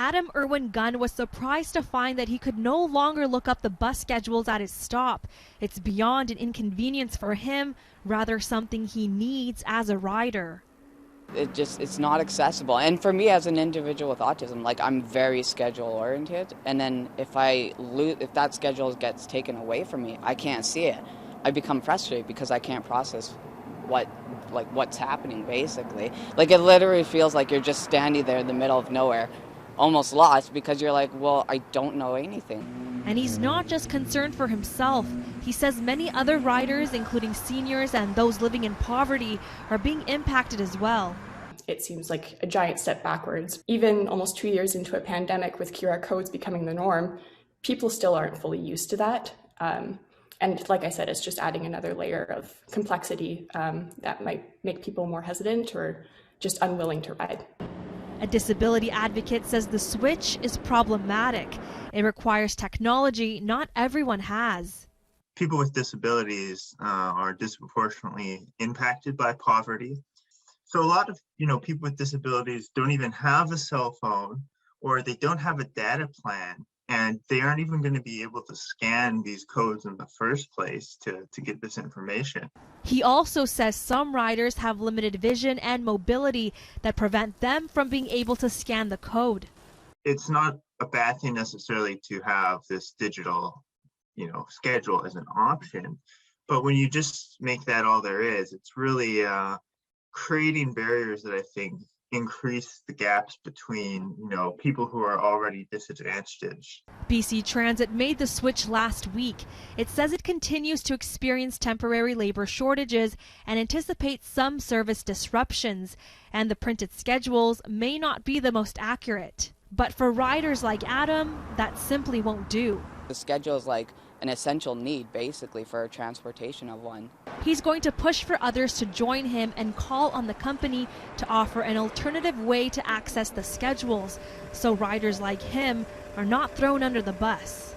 Adam Irwin Gunn was surprised to find that he could no longer look up the bus schedules at his stop. It's beyond an inconvenience for him, rather something he needs as a rider. It's not accessible. And for me as an individual with autism, like, I'm very schedule oriented, and then if that schedule gets taken away from me, I can't see it. I become frustrated because I can't process what's happening, basically. Like, it literally feels like you're just standing there in the middle of nowhere, almost lost, because you're like, well, I don't know anything. And he's not just concerned for himself. He says many other riders, including seniors and those living in poverty, are being impacted as well. It seems like a giant step backwards. Even almost 2 years into a pandemic with QR codes becoming the norm, people still aren't fully used to that. And like I said, it's just adding another layer of complexity that might make people more hesitant or just unwilling to ride. A disability advocate says the switch is problematic. It requires technology not everyone has. People with disabilities are disproportionately impacted by poverty. So a lot of people with disabilities don't even have a cell phone, or they don't have a data plan, and they aren't even going to be able to scan these codes in the first place to get this information. He also says some riders have limited vision and mobility that prevent them from being able to scan the code. It's not a bad thing necessarily to have this digital, schedule as an option, but when you just make that all there is, it's really creating barriers that I think increase the gaps between, people who are already disadvantaged. BC Transit made the switch last week. It says it continues to experience temporary labor shortages and anticipates some service disruptions, and the printed schedules may not be the most accurate. But for riders like Adam, that simply won't do. The schedule is like an essential need, basically, for transportation of one. He's going to push for others to join him and call on the company to offer an alternative way to access the schedules, so riders like him are not thrown under the bus.